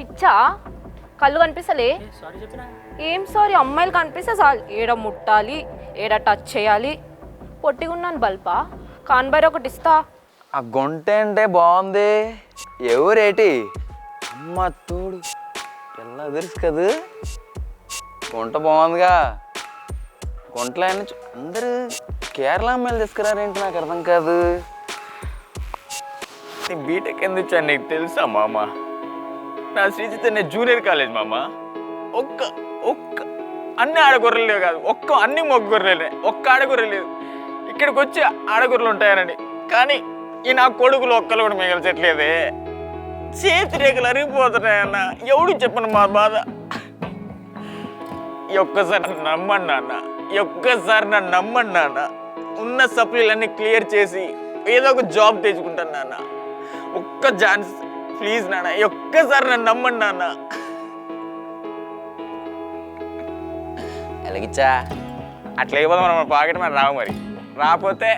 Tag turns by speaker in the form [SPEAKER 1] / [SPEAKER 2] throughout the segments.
[SPEAKER 1] పిచ్చా కళ్ళు కనిపిస్తలే ఏం సారీ అమ్మాయిలు కనిపిస్తే చాలు ఏడ ముట్టాలి ఏడ టచ్ చేయాలి పొట్టిగా ఉన్నాను బల్పా కాన్బైర్ ఒకటి ఇస్తా
[SPEAKER 2] ఆ గుంట అంటే బాగుంది ఎవరేటి అమ్మ తోడు ఎలా తెలుసు కదా గుంట బాగుందిగా గుంటలో అందరూ కేరళ అమ్మాయిలు తీసుకురారేంటి నాకు అర్థం కాదు బీటెక్ ఎందుకు వచ్చాను నీకు తెలుసా మామ నా శ్రీచితన్య జూనియర్ కాలేజ్ మామ ఒక్క అన్ని ఆడగొర్రెలు కాదు అన్ని మొగ్గొర్రెలే ఒక్క ఆడగొర్రె లేదు ఇక్కడికి వచ్చి ఆడగొర్రెలు ఉంటాయనండి కానీ ఈ నా కొడుకులు ఒక్కలు కూడా మిగల్చట్లేదే చేతి రేఖలు అరిగిపోతున్నాయన్న ఎవడు చెప్పను మా బాధ ఈ ఒక్కసారి నన్ను నమ్మండి నాన్న ఉన్న సప్లీలన్నీ క్లియర్ చేసి ఏదో ఒక జాబ్ తెచ్చుకుంటాను నాన్న ఒక్క ఛాన్స్ ప్లీజ్ నాన్న ఒక్కసారి నన్ను నమ్మండి నాన్న ఎలాగిచ్చా అట్లా అయిపోదాం మన పాకెట్ మన రావు మరి రాకపోతే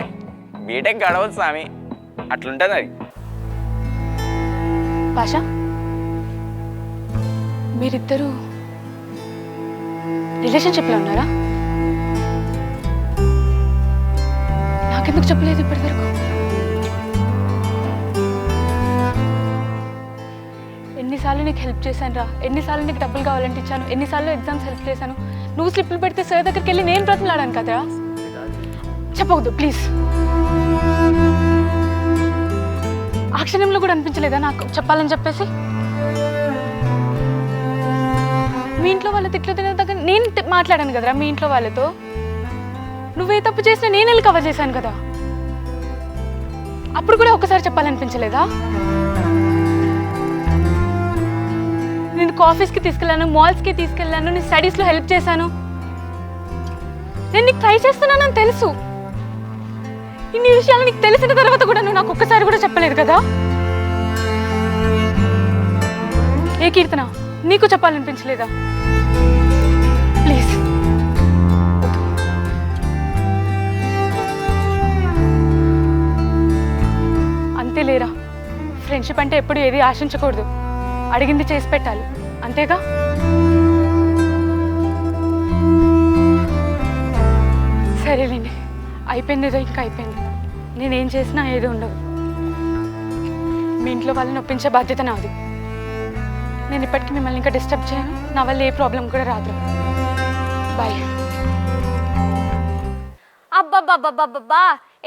[SPEAKER 2] బీటెక్ గడవచ్చు స్వామి అట్లుంటుంది అది
[SPEAKER 3] భాష మీరిద్దరూ రిలేషన్షిప్లో ఉన్నారా నాకెందుకు చెప్పలేదు ఇప్పటివరకు ఎన్నిసార్లు నీకు హెల్ప్ చేశాను రా ఎన్నిసార్లు నీకు డబ్బులు కావాలంటే ఇచ్చాను ఎన్నిసార్లు ఎగ్జామ్స్ హెల్ప్ చేశాను నువ్వు స్లిప్లు పెడితే సార్ దగ్గరికి వెళ్ళి నేను బ్రతిమలాడాను కదరా చెప్పవద్దు ప్లీజ్ ఆ క్షణంలో కూడా అనిపించలేదా నాకు చెప్పాలని చెప్పేసి మీ ఇంట్లో వాళ్ళ తిట్లు తినే దగ్గర నేను మాట్లాడాను కదరా మీ ఇంట్లో వాళ్ళతో నువ్వే తప్పు చేసినా నేను వెళ్ళి కవర్ చేశాను కదా అప్పుడు కూడా ఒకసారి చెప్పాలనిపించలేదా నేను కాఫీస్కి తీసుకెళ్ళాను మాల్స్కి తీసుకెళ్ళాను నేను స్టడీస్లో హెల్ప్ చేశాను నేను నీకు ట్రై చేస్తున్నానని తెలుసు ఇన్ని విషయాలు నీకు తెలిసిన తర్వాత కూడా నువ్వు నాకు ఒక్కసారి కూడా చెప్పలేదు కదా ఏ కీర్తన నీకు చెప్పాలనిపించలేదా ప్లీజ్ అంతే లేరా ఫ్రెండ్షిప్ అంటే ఎప్పుడు ఏది ఆశించకూడదు అడిగింది చేసి పెట్టాలి అంతేగా సరేలేండి అయిపోయింది ఏదో ఇంకా అయిపోయింది నేనేం చేసినా ఏదో ఉండదు మీ ఇంట్లో వాళ్ళని ఒప్పించే బాధ్యత నాది నేను ఇప్పటికీ మిమ్మల్ని ఇంకా డిస్టర్బ్ చేయను నా వల్ల ఏ ప్రాబ్లం కూడా రాదు బాయ్
[SPEAKER 4] అబ్బబ్బబ్బబ్బబ్బా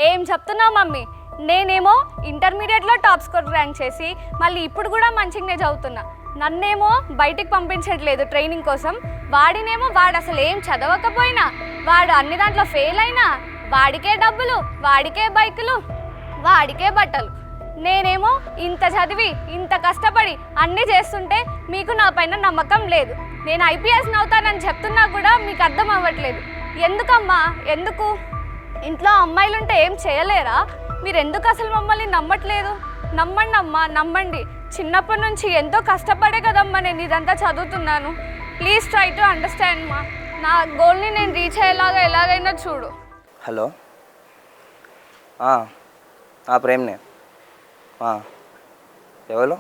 [SPEAKER 4] ఏం చెప్తున్నావు మమ్మీ నేనేమో ఇంటర్మీడియట్లో టాప్ స్కోర్ ర్యాంక్ చేసి మళ్ళీ ఇప్పుడు కూడా మంచిగానే చదువుతున్నా నన్నేమో బయటికి పంపించట్లేదు ట్రైనింగ్ కోసం వాడినేమో వాడు అసలు ఏం చదవకపోయినా వాడు అన్ని దాంట్లో ఫెయిల్ అయినా వాడికే డబ్బులు వాడికే బైకులు వాడికే బట్టలు నేనేమో ఇంత చదివి ఇంత కష్టపడి అన్నీ చేస్తుంటే మీకు నా పైన నమ్మకం లేదు నేను ఐపీఎస్ అవుతానని చెప్తున్నా కూడా మీకు అర్థం అవ్వట్లేదు ఎందుకమ్మా ఎందుకు ఇంట్లో అమ్మాయిలుంటే ఏం చేయలేరా మీరు ఎందుకు అసలు మమ్మల్ని నమ్మట్లేదు నమ్మండి అమ్మా నమ్మండి చిన్నప్పటి నుంచి ఎంతో కష్టపడే కదమ్మా నేను ఇదంతా చదువుతున్నాను ప్లీజ్ ట్రై టు అండర్స్టాండ్ మా నా గోల్ని నేను రీచ్ అయ్యేలాగా ఎలాగైనా చూడు
[SPEAKER 5] హలో ప్రేమ్నే ఎవరు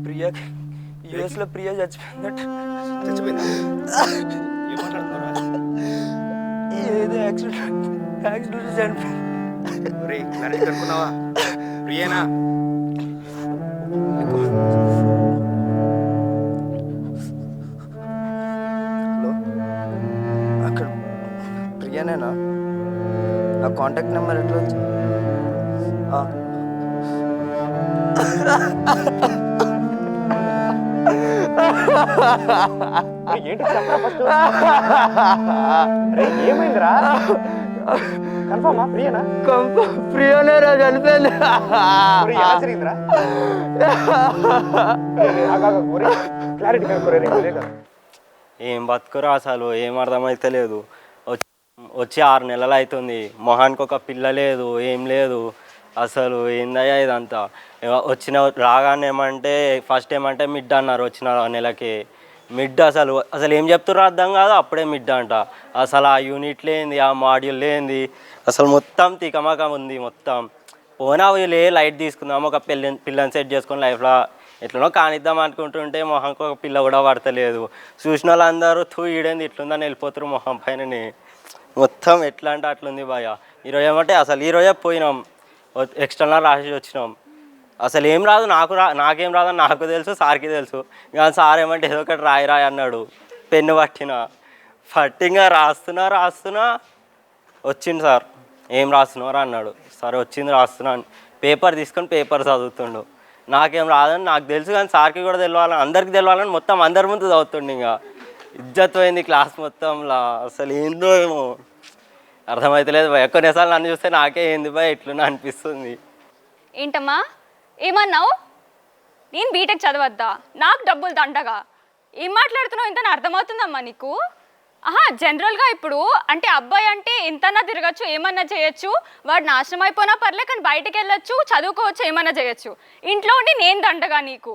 [SPEAKER 5] ప్రియా యూఎస్లో ప్రియా చచ్చిపోయింది ఏదో యాక్సిడెంట్ చనిపోయింది
[SPEAKER 6] కనుక్కున్నావా ప్రియేనా
[SPEAKER 5] హలో అక్కడ ప్రియానేనా నా కాంటాక్ట్ నెంబర్ ఎట్లా వచ్చి
[SPEAKER 6] ఏమైందిరా కన్ఫర్మా ప్రియనా
[SPEAKER 5] ప్రియనే రా చనిపోయింది
[SPEAKER 6] జరిగిందిరా
[SPEAKER 7] ఏం బతుకురా అసలు ఏం అర్థమైతే లేదు వచ్చి 6 నెలలు అవుతుంది మొహానికి ఒక పిల్ల లేదు ఏం లేదు అసలు ఏందయ్యా ఇదంతా వచ్చిన రాగానే ఏమంటే ఫస్ట్ ఏమంటే మిడ్ అన్నారు వచ్చిన నెలకి మిడ్ అసలు అసలు ఏం చెప్తున్నారు అర్థం కాదు అప్పుడే మిడ్ అంట అసలు ఆ యూనిట్ లేనిది ఆ మాడ్యూల్ లేనిది అసలు మొత్తం తికమక ఉంది మొత్తం పోనా వీళ్ళే లైట్ తీసుకుందాం ఒక పిల్లని సెట్ చేసుకొని లైఫ్లో ఎట్లనో కానిద్దాం అనుకుంటుంటే మొహంకి ఒక పిల్ల కూడా పడతలేదు చూసిన వాళ్ళందరూ ఈడేంది ఇట్లుందని వెళ్ళిపోతారు మొహం పైనని మొత్తం ఎట్లా అంటే అట్లుంది భయ ఈరోజు ఏమంటే అసలు ఈరోజే పోయినాం ఎక్స్టర్నల్ రాసి వచ్చినాం అసలు ఏం రాదు నాకేం రాదని నాకు తెలుసు సార్కి తెలుసు ఇంకా సార్ ఏమంటే ఏదో ఒకటి రాయి అన్నాడు పెన్ను పట్టింగా రాస్తున్నా వచ్చింది సార్ ఏం రాస్తున్నారు అన్నాడు సరే వచ్చింది రాస్తున్నాను పేపర్ తీసుకొని పేపర్ చదువుతుండు నాకేం రాదని నాకు తెలుసు కానీ సార్కి కూడా తెలియాలని అందరికీ తెలియాలని మొత్తం అందరి ముందు చదువుతుండు ఇంకా ఇజ్జత్ పోయింది క్లాస్ మొత్తంలా అసలు ఏందో ఏమో అర్థమవుతలేదు భయ కొన్నిసార్లు నన్ను చూస్తే నాకే ఏంది భయ ఎట్లున్నా అనిపిస్తుంది.
[SPEAKER 4] ఏంటమ్మా ఏమన్నావు? నేను బీటెక్ చదవద్దా, నాకు డబ్బులు దండగా, ఏం మాట్లాడుతున్నావు ఇంత అర్థమవుతుందమ్మా నీకు? జనరల్గా ఇప్పుడు అంటే అబ్బాయి అంటే ఎంతన్నా తిరగచ్చు ఏమన్నా చేయొచ్చు, వాడు నాశనం అయిపోయినా పర్లే కానీ బయటకు వెళ్ళొచ్చు చదువుకోవచ్చు ఏమన్నా చేయొచ్చు, ఇంట్లో ఉండి నేను దండగా నీకు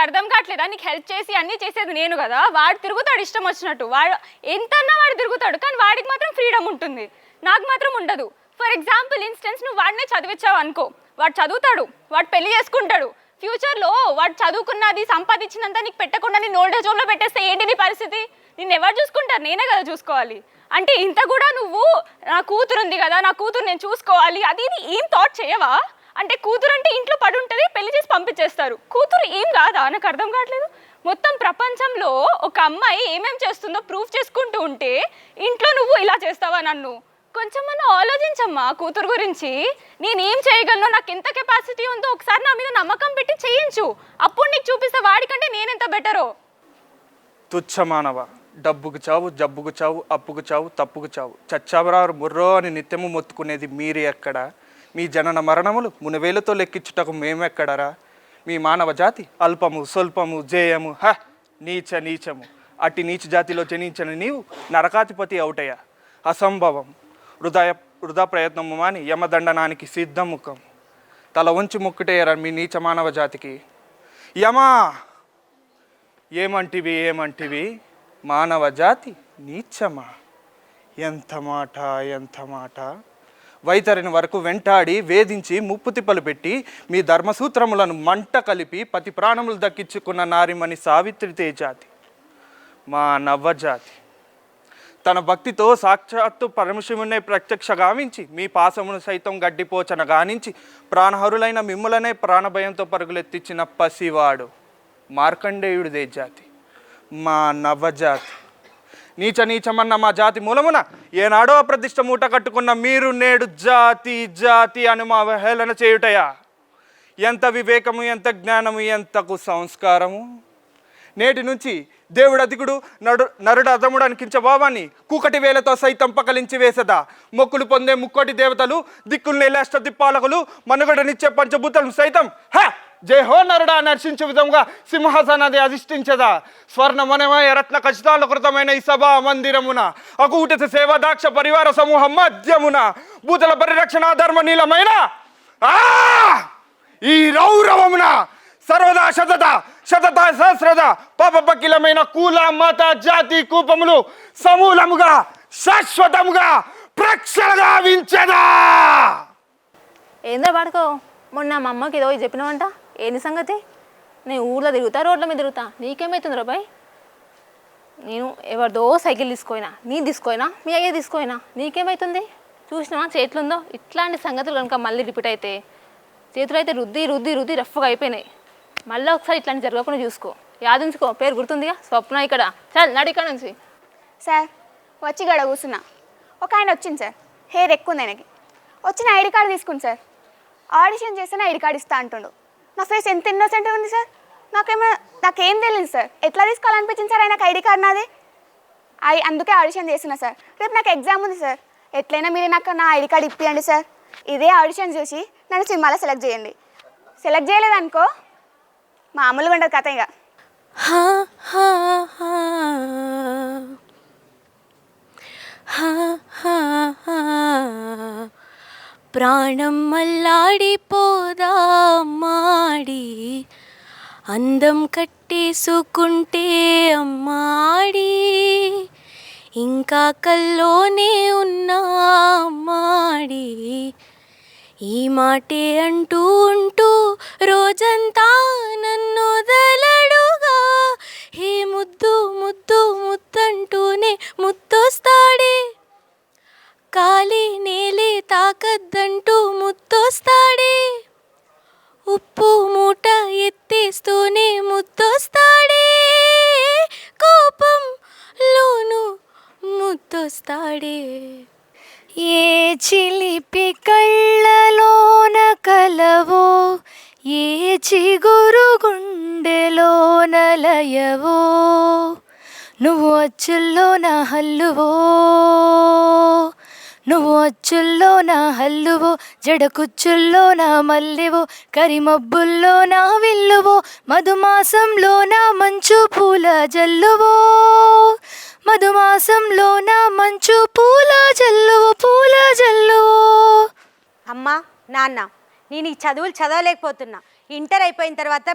[SPEAKER 4] అర్థం కావట్లేదా? నీకు హెల్ప్ చేసి అన్నీ చేసేది నేను కదా. వాడు తిరుగుతాడు ఇష్టం వచ్చినట్టు, వాడు ఎంతన్నా వాడు తిరుగుతాడు కానీ వాడికి మాత్రం ఫ్రీడమ్ ఉంటుంది, నాకు మాత్రం ఉండదు. ఫర్ ఎగ్జాంపుల్ ఇన్స్టెన్స్ నువ్వు వాడినే చదివించావు అనుకో, వాడు చదువుతాడు, వాడు పెళ్లి చేసుకుంటాడు, ఫ్యూచర్లో వాడు చదువుకున్నది సంపాదించినంత నీకు పెట్టకుండా నేను ఓల్డ్ ఏజ్ హోమ్లో పెట్టేస్తే ఏంటి నీ పరిస్థితి? నిన్ను ఎవరు చూసుకుంటారు? నేనే కదా చూసుకోవాలి. అంటే ఇంత కూడా నువ్వు నా కూతురు ఉంది కదా, నా కూతురు నేను చూసుకోవాలి అది ఏం థాట్ చేయవా? అంటే కూతురు అంటే ఇంట్లో పడి ఉంటుంది, పెళ్లి చేసి పంపించేస్తారు, కూతురు ఏం కాదా? నాకు అర్థం కావట్లేదు. మొత్తం ప్రపంచంలో ఒక అమ్మాయి ఏమేం చేస్తుందో ప్రూఫ్ చేసుకుంటూ ఉంటే ఇంట్లో నువ్వు ఇలా చేస్తావా? నన్ను కొంచెం మనం ఆలోచించమ్మా కూతురు గురించి. నేనేం చేయగలను, నాకు ఎంత కెపాసిటీ ఉందో ఒకసారి నా మీద నమ్మకం పెట్టి చేయించు, అప్పుడు నీకు చూపిస్తే వాడికంటే నేనెంత బెటరో.
[SPEAKER 8] తుచ్చమానవ, డబ్బుకు చావు, జబ్బుకు చావు, అప్పుకు చావు, తప్పుకు చావు, చచ్చాబరారు ముర్రో అని నిత్యము మొత్తుకునేది మీరు ఎక్కడ? మీ జనన మరణములు మునవేలతో లెక్కించుటకు మేమెక్కడరా? మీ మానవ జాతి అల్పము స్వల్పము జేయము నీచము. అట్టి నీచ జాతిలో జనించిన నీవు నరకాధిపతి అవుటయ్యా, అసంభవం. వృధా ప్రయత్నము మాని యమదండనానికి సిద్ధముఖం. తల వంచి ముక్కుటేయరా మీ నీచ మానవ జాతికి. యమా ఏమంటివి మానవ జాతి నీచమా? ఎంత మాట. వైతరిని వరకు వెంటాడి వేధించి ముప్పు తిప్పలు పెట్టి మీ ధర్మసూత్రములను మంట కలిపి పతి ప్రాణములు దక్కించుకున్న నారిమణి సావిత్రి జాతి మా నవ్వజాతి. తన భక్తితో సాక్షాత్తు పరమశివునే ప్రత్యక్ష గావించి మీ పాసమును సైతం గడ్డిపోచన గానించి ప్రాణహరులైన మిమ్ములనే ప్రాణభయంతో పరుగులెత్తించిన పసివాడు మార్కండేయుడిదే జాతి మా నవ్వజాతి. నీచమన్న మా జాతి మూలమున ఏనాడో అప్రతిష్ట మూట కట్టుకున్న మీరు నేడు జాతి అని మా అవహేళన చేయుటయా? ఎంత వివేకము, ఎంత జ్ఞానము, ఎంతకు సంస్కారము! నేటి నుంచి దేవుడు అధికుడు, నరుడు అధముడు అనికించ భావాన్ని కూకటి వేలతో సైతం పకలించి వేసదా. మొక్కులు పొందే ముక్కోటి దేవతలు, దిక్కులు నేలేష్ట దిప్పాలకులు, మనుగడనిచ్చే పంచభూతలు సైతం జై హో నరుడా నర్శించే విధంగా సింహాసనాది అధిష్ఠించదా. స్వర్ణమనమయ రత్న ఖచ్చితాల కృతమైన ఈ సభా మందిరమున అకూటత సేవా దాక్ష పరివార సమూహం మధ్యమున భూతల పరిరక్షణ ధర్మ నీలమైన ఈ రౌరవమున సర్వదా శతత సహస్రద పాపకిలమైన కుల మత జాతి కూపములు సమూలముగా శాశ్వతముగా ప్రక్షణగా వించదా.
[SPEAKER 1] ఏందో వాడుకో, మొన్న మా అమ్మకి ఏదో చెప్పినావంట, ఏంది సంగతి? నేను ఊళ్ళో తిరుగుతా, రోడ్ల మీద తిరుగుతా, నీకేమవుతుంది రాబాయ్? నేను ఎవరిదో సైకిల్ తీసుకోయినా, నీ తీసుకోయినా, మీ అయ్యే తీసుకోయినా, నీకేమవుతుంది? చూసినా చేతులుందో? ఇట్లాంటి సంగతులు కనుక మళ్ళీ రిపీట్ అయితే చేతులు అయితే రుద్ది రఫ్గా అయిపోయినాయి. మళ్ళీ ఒకసారి ఇట్లాంటి జరగకుండా చూసుకో, యాదించుకో. పేరు గుర్తుందిగా, స్వప్న. ఇక్కడ చాలు నడు ఇక్కడ నుంచి.
[SPEAKER 9] సార్ వచ్చి గడ కూర్చున్నా, ఒక ఆయన వచ్చింది సార్, హెయిర్ ఎక్కువ ఉంది ఆయనకి. వచ్చిన ఐడి కార్డు తీసుకుంది సార్, ఆడిషన్ చేస్తేనే ఐడి కార్డు ఇస్తా అంటుండు. నా ఫేస్ ఎంత ఇన్నోసెంట్గా ఉంది సార్, నాకేం తెలియదు సార్, ఎట్లా తీసుకోవాలనిపించింది సార్ ఆయనకు ఐడి కార్డు నాది. అందుకే ఆడిషన్ చేస్తున్నా సార్. రేపు నాకు ఎగ్జామ్ ఉంది సార్, ఎట్లయినా మీరు నాకు నా ఐడి కార్డు ఇప్పియండి సార్. ఇదే ఆడిషన్ చూసి నన్ను సినిమాలో సెలెక్ట్ చేయండి. సెలెక్ట్ చేయలేదనుకో మామూలుగా ఉండదు కథ. ఇక
[SPEAKER 10] ప్రాణం మల్లాడిపోదా అమ్మాడి, అందం కట్టేసుకుంటే అమ్మాడి, ఇంకా కల్లోనే ఉన్నా అమ్మాడి, ఈ మాటే అంటూ ఉంటూ రోజంతా నన్ను వదలడుగా, హే ముద్దు ముద్దు ముద్దంటూనే ముద్దొస్తాడే, కాలి నేలే తాకద్దంటూ ముద్దొస్తాడే, ఉప్పు మూట ఎత్తేస్తూనే ముద్దొస్తాడే, కోపంలోను ముద్దొస్తాడే. ఏ చిలిపి కళ్ళలోన కలవో, ఏ చిగురు గుండెలోన లయవో, నువ్వు అచ్చుల్లో నా హల్లువో, నువ్వు అచ్చుల్లో నా హల్లువో, జడకుచ్చుల్లో నా మల్లెవో, కరిమబ్బుల్లో నా విల్లువో, మధుమాసంలో నా మంచు పూల జల్లువో, మధుమాసంలో నా మంచు పూల జల్లువో, పూల జల్లువో.
[SPEAKER 11] అమ్మా నాన్న, నేను ఈ చదువులు చదవలేకపోతున్నా. ఇంటర్ అయిపోయిన తర్వాత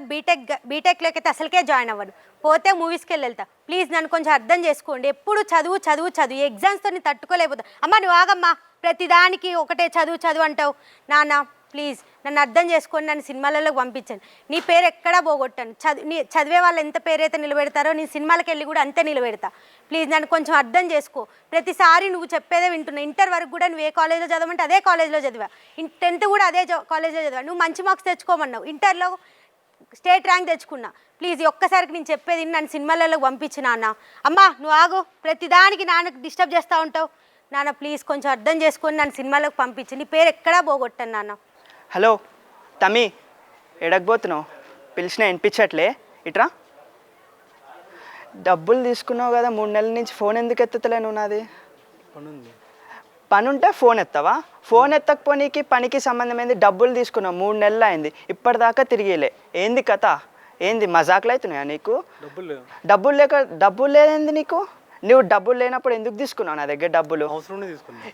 [SPEAKER 11] బీటెక్లోకి అయితే అసలుకే జాయిన్ అవ్వను. పోతే మూవీస్కి వెళ్తా. ప్లీజ్ నన్ను కొంచెం అర్థం చేసుకోండి. ఎప్పుడు చదువు చదువు చదువు, ఎగ్జామ్స్తో నేను తట్టుకోలేకపోతా. అమ్మ నువ్వు ఆగమ్మా, ప్రతిదానికి ఒకటే చదువు చదువు అంటావు. నాన్న ప్లీజ్ నన్ను అర్థం చేసుకొని నన్ను సినిమాలలోకి పంపించండి. నీ పేరు ఎక్కడా పోగొట్టాను. చదివే వాళ్ళు ఎంత పేరైతే నిలబెడతారో నీ సినిమాలకు వెళ్ళి కూడా అంతే నిలబెడతా. ప్లీజ్ నన్ను కొంచెం అర్థం చేసుకో. ప్రతిసారి నువ్వు చెప్పేదే వింటున్నా. ఇంటర్ వరకు కూడా నువ్వు ఏ కాలేజ్లో చదవమంటే అదే కాలేజ్లో చదివా. 10th కూడా అదే కాలేజ్లో చదివా. నువ్వు మంచి మార్క్స్ తెచ్చుకోమన్నావు. ఇంటర్లో స్టేట్ ర్యాంక్ తెచ్చుకున్నా. ప్లీజ్ ఒక్కసారికి నేను చెప్పేది నన్ను సినిమాలలోకి పంపించు నాన్న. అమ్మా నువ్వు ఆగు, ప్రతిదానికి నాన్నకు డిస్టర్బ్ చేస్తూ ఉంటావు. నాన్న ప్లీజ్ కొంచెం అర్థం చేసుకొని నన్ను సినిమాలోకి పంపించు. నీ పేరు ఎక్కడా పోగొట్టాను నాన్న.
[SPEAKER 5] హలో తమ్మి, ఎడకపోతున్నావు? పిలిచినా వినిపించట్లే, ఇట్రా. డబ్బులు తీసుకున్నావు కదా 3 నెలల నుంచి, ఫోన్ ఎందుకు ఎత్తుతలే నువ్వు? నాది పని ఉంటే ఫోన్ ఎత్తావా? ఫోన్ ఎత్తకపోనీకి పనికి సంబంధమైంది. డబ్బులు తీసుకున్నావు 3 నెలలు అయింది, ఇప్పటిదాకా తిరిగిలే. ఏంది కథ? ఏంది మజాకులు అవుతున్నాయా నీకు? డబ్బులు లేదేంది నీకు? నువ్వు డబ్బులు లేనప్పుడు ఎందుకు తీసుకున్నావు నా దగ్గర డబ్బులు?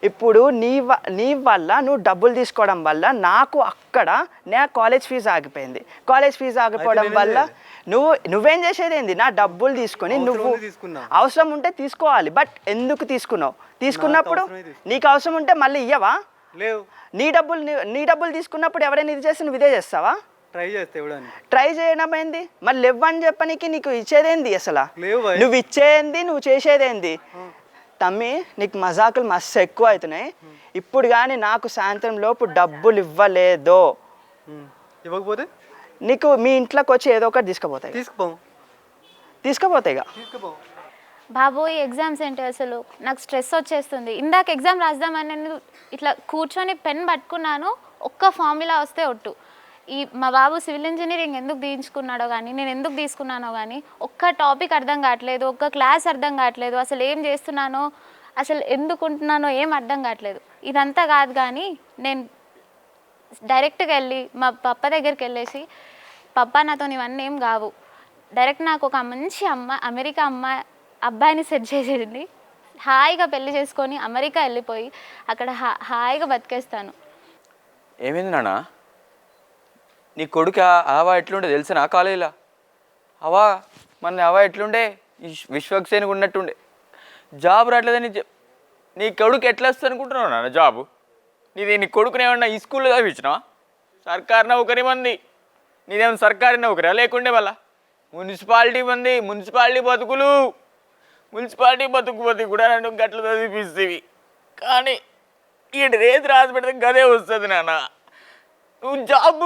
[SPEAKER 5] ఇప్పుడు నీ వల్ల నువ్వు డబ్బులు తీసుకోవడం వల్ల నాకు అక్కడ నా కాలేజ్ ఫీజు ఆగిపోయింది. కాలేజ్ ఫీజు ఆగిపోవడం వల్ల నువ్వేం చేసేది ఏంది? నా డబ్బులు తీసుకొని నువ్వు అవసరం ఉంటే తీసుకోవాలి. బట్ ఎందుకు తీసుకున్నావు? తీసుకున్నప్పుడు నీకు అవసరం ఉంటే మళ్ళీ ఇయ్యవా?
[SPEAKER 8] లేవు.
[SPEAKER 5] నీ డబ్బులు తీసుకున్నప్పుడు ఎవరైనా ఇది చేస్తే నువ్వు ఇదే చేస్తావా? ట్రై చేయడం ఏంది? మళ్ళీ ఇవ్వని చెప్పనీకి నీకు ఇచ్చేదేంది? అసలు నువ్వు ఇచ్చేది, నువ్వు చేసేదేంది? తమ్మి నీకు మజాకులు మస్తు ఎక్కువ అవుతున్నాయి. ఇప్పుడు కానీ నాకు సాయంత్రం లోపు డబ్బులు ఇవ్వలేదో
[SPEAKER 6] ఇవ్వకపోతే
[SPEAKER 5] నీకు మీ ఇంట్లోకి వచ్చి ఏదో ఒకటి తీసుకుపోతాయి. తీసుకుపోతాయి ఇక.
[SPEAKER 1] బాబు ఈ ఎగ్జామ్స్ ఏంటి అసలు? నాకు స్ట్రెస్ వచ్చేస్తుంది. ఇందాక ఎగ్జామ్ రాద్దామని నేను ఇట్లా కూర్చొని పెన్ పట్టుకున్నాను. ఒక్క ఫార్ములా వస్తే ఒట్టు. మా బాబు సివిల్ ఇంజనీరింగ్ ఎందుకు తీయించుకున్నాడో కానీ, నేను ఎందుకు తీసుకున్నానో కానీ ఒక్క టాపిక్ అర్థం కావట్లేదు, ఒక్క క్లాస్ అర్థం కావట్లేదు. అసలు ఏం చేస్తున్నానో, అసలు ఎందుకు ఉంటున్నానో ఏం అర్థం కావట్లేదు. ఇదంతా కాదు కానీ నేను డైరెక్ట్గా వెళ్ళి మా పప్ప దగ్గరికి వెళ్ళేసి, పప్ప నాతో ఇవన్నీ ఏం కావు, డైరెక్ట్ నాకు ఒక మంచి అమెరికా అబ్బాయిని సెట్ చేసేది, హాయిగా పెళ్లి చేసుకొని అమెరికా వెళ్ళిపోయి అక్కడ హాయిగా బతికేస్తాను.
[SPEAKER 2] ఏమైంది నాన్న? నీ కొడుకు అవా ఎట్లుండే తెలుసా? నా కాలేజీలో అవా ఎట్లుండే? విశ్వక్సేనికి ఉన్నట్టుండే. జాబ్ రావట్లేదని నీ కొడుకు ఎట్లా వస్తుంది అనుకుంటున్నావు నాన్న జాబు? నీ కొడుకుని ఏమన్నా ఈ స్కూల్లో చదివించినావా? సర్కారు నౌకరి మంది, నీదేమన్నా సర్కారీ నౌకరా? లేకుండే మళ్ళా మున్సిపాలిటీ మంది, మున్సిపాలిటీ బతుకు కూడా నన్ను గట్ల చదివిపిస్తేవి. కానీ ఈ రేతి రాసి పెడితే గదే వస్తుంది నాన్న. నువ్వు జాబు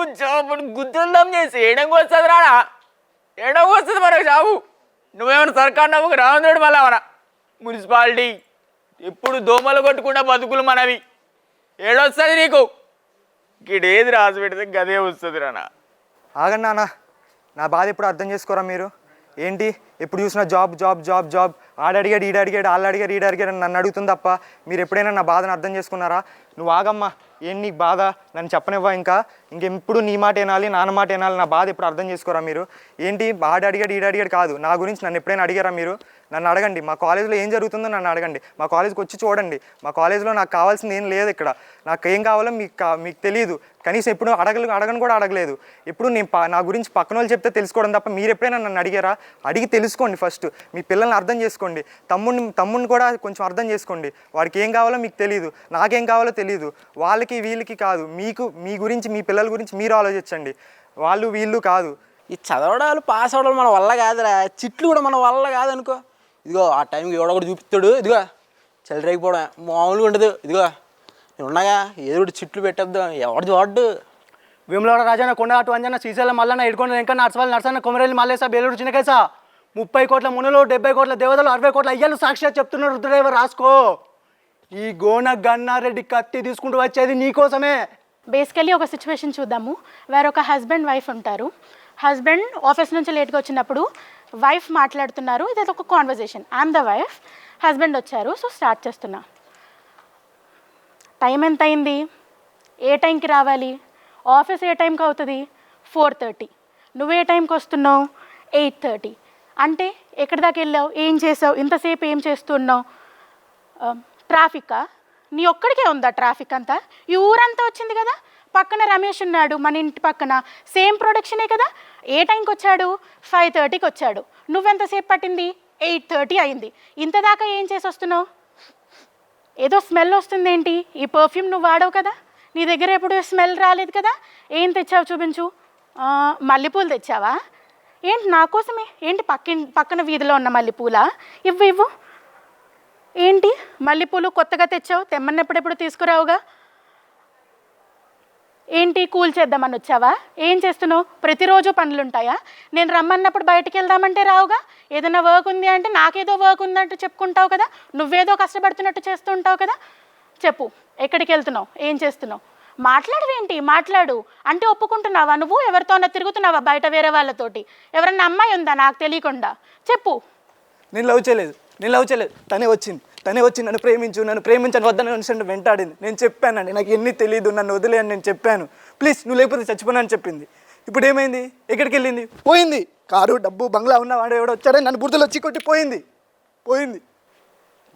[SPEAKER 2] అని గుద్దుందాం చేసి ఏడంగా వస్తుంది రానా? ఏడంగా వస్తుంది మనకు జాబు. నువ్వేమైనా సర్కారు నవ్వుకు రావందుడు మళ్ళా మన మున్సిపాలిటీ ఎప్పుడు దోమలు కొట్టుకుండా బతుకులు మనవి. ఏడొస్తుంది నీకు? గిడేది రాసి పెడితే గదే వస్తుంది రానా.
[SPEAKER 5] ఆగండి నాన్న, నా బాధ ఎప్పుడు అర్థం చేసుకోరా మీరు? ఏంటి ఎప్పుడు చూసినా జాబ్ జాబ్ జాబ్ జాబ్, ఆడడిగాడు ఈడడిగాడు, వాళ్ళు అడిగాడు ఈడడిగాడు అని నన్ను అడుగుతుంది తప్ప మీరు ఎప్పుడైనా నా బాధను అర్థం చేసుకున్నారా? నువ్వు ఆగమ్మా, ఏం నీకు బాధ? నన్ను చెప్పనివ్వా. ఇంకా
[SPEAKER 6] ఇంకెప్పుడు నీ మాట వినాలి, నాన్న మాట వినాలి, నా బాధ ఎప్పుడు అర్థం చేసుకోరా మీరు? ఏంటి ఆడ అడిగాడు ఈడ అడిగాడు కాదు, నా గురించి నన్ను ఎప్పుడైనా అడిగారా మీరు? నన్ను అడగండి, మా కాలేజ్లో ఏం జరుగుతుందో నన్ను అడగండి, మా కాలేజ్కి వచ్చి చూడండి. మా కాలేజ్లో నాకు కావాల్సింది ఏం లేదు. ఇక్కడ నాకు ఏం కావాలో మీకు తెలియదు. కనీసం ఎప్పుడు అడగను కూడా అడగలేదు. ఎప్పుడు నేను నా గురించి పక్కన వాళ్ళు చెప్తే తెలుసుకోవడం తప్ప మీరు ఎప్పుడైనా నన్ను అడిగారా? అడిగి తెలుసుకోండి. ఫస్ట్ మీ పిల్లల్ని అర్థం చేసుకోండి. తమ్ముడిని కూడా కొంచెం అర్థం చేసుకోండి. వాడికి ఏం కావాలో మీకు తెలియదు, నాకేం కావాలో తెలియదు. వాళ్ళకి వీళ్ళకి కాదు, మీ గురించి మీ పిల్లల గురించి మీరు ఆలోచించండి. వాళ్ళు వీళ్ళు కాదు.
[SPEAKER 12] ఈ చదవడాలు పాస్ అవడాలు మన వల్ల కాదురా, చిట్లు కూడా మన వల్ల కాదనుకో. ఇదిగో ఆ టైంకి ఎవడో ఒకటి చూపిస్తాడు, ఇదిగో చెలరేగిపోవడం మామూలుగా ఉండదు. ఇదిగో నేను ఉన్నాగా, ఏదో ఒకటి చిట్లు పెట్టేద్దాం, ఎవడు చూడ్డు.
[SPEAKER 6] వేములవాడ రాజన్న, కొండగట్టు అంజన్న, శ్రీశైలం మల్లన్న, ఇడుకొండ వెంకన్న, నర్సవల్లి నర్సన్న, కొమరేలి మల్లేస, బేలూరు చిన్నకేస, 30 కోట్ల మునులు, 70 కోట్ల దేవతలు, 60 కోట్ల అయ్యలు సాక్షిగా చెప్తున్నారు. రుద్రదేవ రాసుకో. ఈ గోన గన్నారెడ్డి కత్తి తీసుకుంటూ వచ్చేది నీకోసమే.
[SPEAKER 3] బేసికలీ ఒక సిచ్యువేషన్ చూద్దాము. వేరొక హస్బెండ్ వైఫ్ ఉంటారు. హస్బెండ్ ఆఫీస్ నుంచి లేట్గా వచ్చినప్పుడు వైఫ్ మాట్లాడుతున్నారు. ఇది ఒక conversation. I'm the wife, husband వచ్చారు. సో స్టార్ట్ చేస్తున్నా. టైం ఎంత అయింది? ఏ టైంకి రావాలి? ఆఫీస్ ఏ టైంకి అవుతుంది? 4:30. నువ్వు ఏ టైంకి వస్తున్నావు? 8:30. అంటే ఎక్కడి దాకా వెళ్ళావు? ఏం చేసావు? ఇంతసేపు ఏం చేస్తున్నావు? ట్రాఫికా? నీ ఒక్కడికే ఉందా ట్రాఫిక్ అంతా? ఈ ఊరంతా వచ్చింది కదా. పక్కన రమేష్ ఉన్నాడు, మన ఇంటి పక్కన, సేమ్ ప్రొడక్షనే కదా. ఏ టైంకి వచ్చాడు? 5:30కి వచ్చాడు. నువ్వెంతసేపు పట్టింది? 8:30 అయింది. ఇంత దాకా ఏం చేసి వస్తున్నావు? ఏదో స్మెల్ వస్తుంది ఏంటి? ఈ పర్ఫ్యూమ్ నువ్వు వాడవు కదా, నీ దగ్గర ఎప్పుడు స్మెల్ రాలేదు కదా. ఏం తెచ్చావు చూపించు. మల్లెపూలు తెచ్చావా? ఏంటి నా కోసమే? ఏంటి పక్కన వీధిలో ఉన్న మల్లెపూలా? ఇవ్వు. ఏంటి మల్లెపూలు కొత్తగా తెచ్చావు? తెమ్మన్నప్పుడెప్పుడు తీసుకురావుగా. ఏంటి కూల్ చేద్దామని వచ్చావా? ఏం చేస్తున్నావు? ప్రతిరోజు పనులుంటాయా? నేను రమ్మన్నప్పుడు బయటికి వెళ్దామంటే రావుగా. ఏదైనా వర్క్ ఉంది అంటే నాకేదో వర్క్ ఉందంటూ చెప్పుకుంటావు కదా. నువ్వేదో కష్టపడుతున్నట్టు చేస్తూ ఉంటావు కదా. చెప్పు, ఎక్కడికి వెళ్తున్నావు? ఏం చేస్తున్నావు? మాట్లాడవేంటి? మాట్లాడు అంటే ఒప్పుకుంటున్నావా? నువ్వు ఎవరితోనో తిరుగుతున్నావా బయట వేరే వాళ్ళతోటి? ఎవరన్నా అమ్మాయి ఉందా నాకు తెలియకుండా? చెప్పు.
[SPEAKER 6] నేను లవ్ చేయలేదు. తనే వచ్చింది నన్ను ప్రేమించని వద్దని వెంటాడింది. నేను చెప్పానండి, నాకు ఎన్ని తెలియదు, నన్ను వదిలేయని నేను చెప్పాను. ప్లీజ్, నువ్వు లేకపోతే చచ్చిపోనని చెప్పింది. ఇప్పుడు ఏమైంది? ఎక్కడికి వెళ్ళింది? పోయింది. కారు, డబ్బు, బంగ్లా ఉన్నవాడు ఎవడో వచ్చాడని నన్ను బురదలో చికొట్టి పోయింది.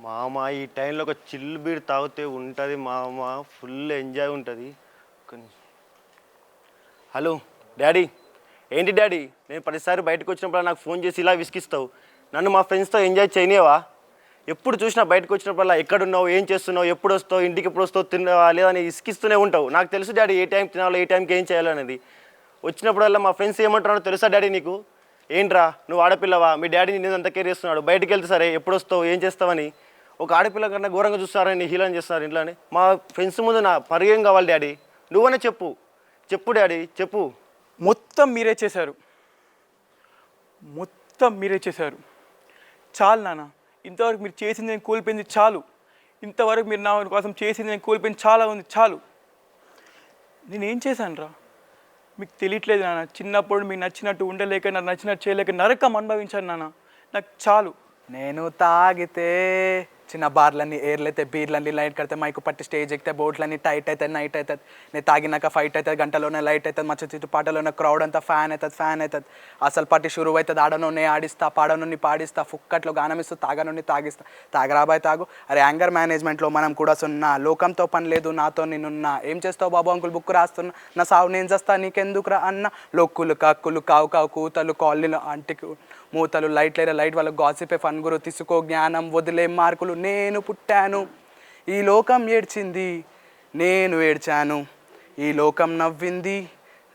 [SPEAKER 7] మామ ఈ టైంలో ఒక చిల్ బీర్ తాగితే ఉంటుంది మామ, ఫుల్ ఎంజాయ్ ఉంటుంది. Hello daddy. ఏంటి డాడీ, నేను ప్రతిసారి బయటకు వచ్చినప్పుడు నాకు ఫోన్ చేసి ఇలా విసిగిస్తావు? నన్ను మా ఫ్రెండ్స్తో ఎంజాయ్ చేయనివా? ఎప్పుడు చూసినా బయటకు వచ్చినప్పుడల్లా ఎక్కడున్నావు, ఏం చేస్తున్నావు, ఎప్పుడు వస్తావు, ఇంటికి ఎప్పుడు వస్తావు, తిన్నావా లేదా అని ఇసుకిస్తూనే ఉంటావు. నాకు తెలుసు డాడీ ఏ టైం తినాలో, ఏ టైంకి ఏం చేయాలో అనేది. వచ్చినప్పుడల్లా మా ఫ్రెండ్స్ ఏమంటున్నారో తెలుసా డాడీ నీకు? ఏంట్రా నువ్వు ఆడపిల్లవా, మీ డాడీ నేను అంత కేర్ చేస్తున్నాడు, బయటికి వెళ్తే సరే ఎప్పుడు వస్తావు, ఏం చేస్తావని. ఒక ఆడపిల్ల కన్నా ఘోరంగా చూస్తారని హీలని చేస్తున్నారు ఇంట్లోనే. మా ఫ్రెండ్స్ ముందు నా పరిగయం కావాలి డాడీ, నువ్వనే చెప్పు డాడీ చెప్పు.
[SPEAKER 6] మొత్తం మీరే చేశారు. చాలు నాన్న, ఇంతవరకు మీరు చేసింది నేను కోల్పోయింది చాలు. ఇంతవరకు మీరు నా కోసం చేసింది నేను కోల్పోయింది చాలా ఉంది, చాలు. నేనేం చేశాను రా మీకు తెలియట్లేదు నాన్న. చిన్నప్పుడు మీకు నచ్చినట్టు ఉండలేక, నాకు నచ్చినట్టు చేయలేక నరకం అనుభవించాను నాన్న. నాకు చాలు. నేను తాగితే చిన్న బార్లన్నీ ఏర్లైతే, బీర్లన్నీ లైట్ కడితే, మైకు పట్టి స్టేజ్ ఎక్కితే, బోట్లన్నీ టైట్ అవుతుంది, నైట్ అవుతుంది. నేను తాగినాక ఫైట్ అవుతుంది, గంటలోనే లైట్ అవుతుంది, మచ్చ చుట్టూ పాటలోనే క్రౌడ్ అంతా ఫ్యాన్ అవుతుంది. అసలు పార్టీ షురు అవుతుంది, ఆడనోనే ఆడిస్తా, పాడనోని పాడిస్తా, ఫుక్కట్లో గానమిస్తూ, తాగనోని తాగిస్తా. తాగరాబాయ్ తాగు. అరే యాంగర్ మేనేజ్మెంట్లో మనం కూడా సున్నా, లోకంతో పని లేదు నాతో నేనున్నా. ఏం చేస్తావు బాబు అంకుల్ బుక్ రాస్తున్నా, నా సావు నేను చేస్తా నీకెందుకురా అన్న. లొక్కులు కక్కులు కావు కూతలు, కాలనీలు అంటికి మూతలు, లైట్ వాళ్ళ గాసిపే ఫన్ గురు, తీసుకో జ్ఞానం వదిలే మార్కులు. నేను పుట్టాను, ఈ లోకం ఏడ్చింది, నేను ఏడ్చాను, ఈ లోకం నవ్వింది,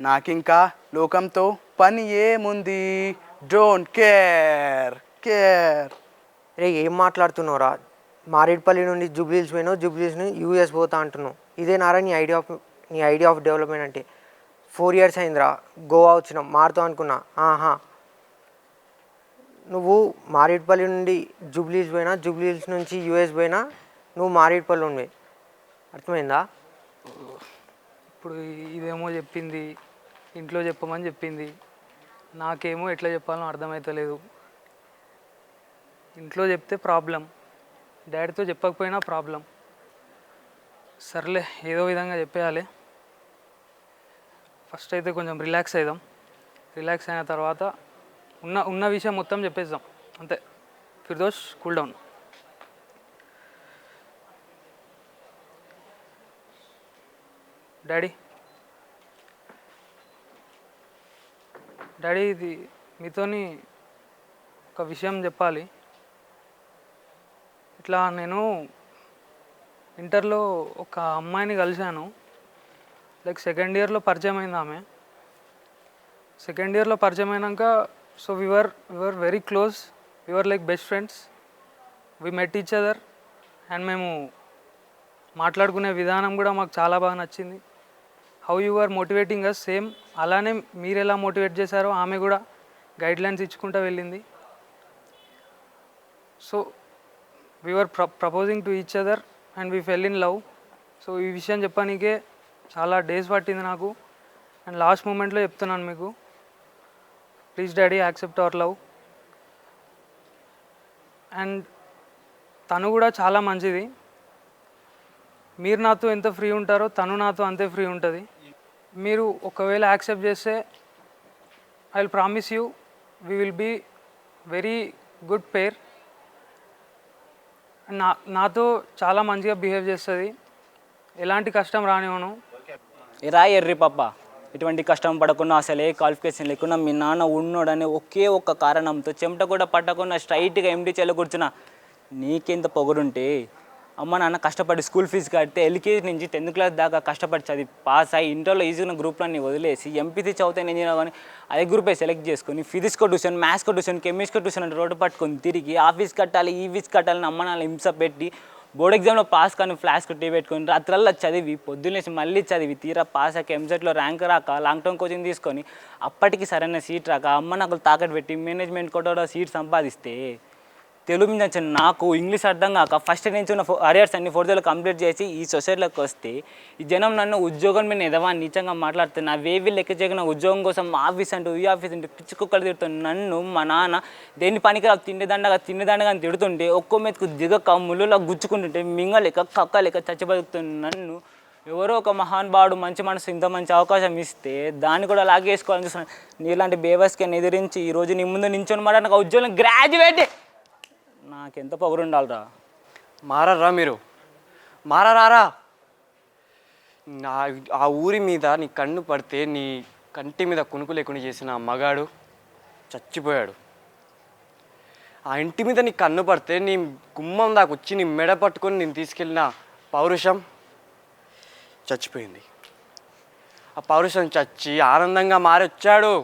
[SPEAKER 6] నాకింకా లోకంతో పని ఏముంది. Don't care.
[SPEAKER 13] రే ఏం మాట్లాడుతున్నావురా? మారేడుపల్లి నుండి జూబ్లీహిల్స్ పోయినావు, జూబ్లీహిల్స్ నుండి యూఎస్ పోతా అంటున్నావు. ఇదేనారా నీ ఐడియా ఆఫ్ డెవలప్మెంట్ అంటే? 4 years అయిందిరా, గోవా వచ్చినాం, మారుతావు అనుకున్నా. నువ్వు మారేడుపల్లి నుండి జూబ్లీహిల్స్ పోయినా, జూబ్లీహిల్స్ నుంచి యూఎస్ పోయినా, నువ్వు మారేడుపల్లి ఉండి. అర్థమైందా?
[SPEAKER 14] ఇప్పుడు ఇదేమో చెప్పింది, ఇంట్లో చెప్పమని చెప్పింది, నాకేమో ఎట్లా చెప్పాలో అర్థమవుతలేదు. ఇంట్లో చెప్తే ప్రాబ్లం, డాడీతో చెప్పకపోయినా ప్రాబ్లం. సర్లే ఏదో విధంగా చెప్పేయాలి. ఫస్ట్ అయితే కొంచెం రిలాక్స్ అవుదాం. రిలాక్స్ అయిన తర్వాత ఉన్న విషయం మొత్తం చెప్పేద్దాం అంతే. ఫిర్దోష్ కూల్ డౌన్. డాడీ ఇది మీతోని ఒక విషయం చెప్పాలి. ఇట్లా నేను ఇంటర్లో ఒక అమ్మాయిని కలిశాను. లైక్ సెకండ్ ఇయర్లో పరిచయం అయింది ఆమె. సెకండ్ ఇయర్లో పరిచయం అయినాక so we were very close, we were like best friends. We met each other and మేము మాట్లాడుకునే విధానం కూడా మాకు చాలా బాగా నచ్చింది. How you are motivating us same అలానే మీరు ఎలా మోటివేట్ చేశారో ఆమె కూడా గైడ్లైన్స్ ఇచ్చుకుంటూ వెళ్ళింది. So we are proposing to each other and we fell in love. So ఈ విషయం చెప్పడానికే చాలా డేస్ పట్టింది నాకు అండ్ లాస్ట్ మూమెంట్లో చెప్తున్నాను మీకు. Please daddy accept our love. And తను కూడా చాలా మంచిది. మీరు నాతో ఎంత ఫ్రీ ఉంటారో తను నాతో అంతే ఫ్రీ ఉంటుంది. మీరు ఒకవేళ యాక్సెప్ట్ చేస్తే I will promise you we will be very good pair. నాతో చాలా మంచిగా బిహేవ్ చేస్తుంది, ఎలాంటి కష్టం రానివ్వను.
[SPEAKER 15] రా ఎర్రి పప్ప, ఎటువంటి కష్టం పడకుండా అసలు ఏ క్వాలిఫికేషన్ లేకుండా మీ నాన్న ఉన్నోడని ఒకే ఒక్క కారణంతో చెమట కూడా పట్టకుండా స్ట్రైట్గా ఎండి చెల్ల కూర్చున్నా. నీకెంత పొగరుంటే అమ్మ నాన్న కష్టపడి స్కూల్ ఫీజు కడితే ఎల్కేజీ నుంచి 10th క్లాస్ దాకా కష్టపడి చదివి పాస్ అయ్యి ఇంటర్లో ఈజీగా గ్రూప్లన్నీ వదిలేసి ఎంపీసీ చదివితే నేను కానీ అదే గ్రూపే సెలెక్ట్ చేసుకొని ఫిజిక్స్కో ట్యూషన్, మ్యాథ్స్కో ట్యూషన్, కెమిస్ట్రీ ట్యూషన్ అంటే రోడ్డు పట్టుకొని తిరిగి ఆ ఫీజు కట్టాలి ఈ ఫీజు కట్టాలని అమ్మ నాన్న హింస పెట్టి బోర్డ్ ఎగ్జామ్లో పాస్ కానీ ఫ్లాస్క్ టీ పెట్టుకొని రాత్రల్లా చదివి పొద్దున్నేసి మళ్ళీ చదివి తీరా పాస్ అయ్యాక ఎంసెట్లో ర్యాంక్ రాక లాంగ్ టర్మ్ కోచింగ్ తీసుకొని అప్పటికి సరైన సీట్ రాక అమ్మ నాకు తాకట్టు పెట్టి మేనేజ్మెంట్ కోటాలో సీట్ సంపాదిస్తే తెలుగు మీద వచ్చిన నాకు ఇంగ్లీష్ అర్థం కాక ఫస్ట్ నుంచి ఉన్న అరియర్స్ అన్ని 4th ఇయర్లో కంప్లీట్ చేసి ఈ సొసైటీలోకి వస్తే ఈ జనం నన్ను ఉద్యోగం మీద ఎదవా నీచంగా మాట్లాడితే నా వేవి లెక్క చేయకుండా ఉద్యోగం కోసం ఆఫీస్ అంటూ ఈ ఆఫీస్ అంటూ పిచ్చి కుక్కలు తిడుతుంది. నన్ను మా నాన్న దేని పనికి రా తిండిదండగా అని తిడుతుంటే ఒక్కో మీదకు దిగక ముళ్ళులా గుచ్చుకుంటుంటే మింగలేక కక్క లేక చచ్చి బతుకుతుంది. నన్ను ఎవరో ఒక మహానుభావుడు మంచి మనసు ఇంత మంచి అవకాశం ఇస్తే దాన్ని కూడా లాగేసుకోవాలని చూస్తున్నాను. నీలాంటి బేవస్కి ఎదిరించి ఈరోజు నీ ముందు నించొని మాట నాకు ఉద్యోగం గ్రాడ్యుయేట్. నాకెంత పొగరు ఉండాలిరా.
[SPEAKER 13] మారరా మీరు, మారరారా. ఆ ఊరి మీద నీ కన్ను పడితే నీ కంటి మీద కునుకు లేకుండా చేసిన ఆ మగాడు చచ్చిపోయాడు. ఆ ఇంటి మీద నీ కన్ను పడితే నీ గుమ్మం దాకా వచ్చి నీ మెడ పట్టుకొని నేను తీసుకెళ్ళిన పౌరుషం చచ్చిపోయింది. ఆ పౌరుషం చచ్చి ఆనందంగా మారి వచ్చాడు.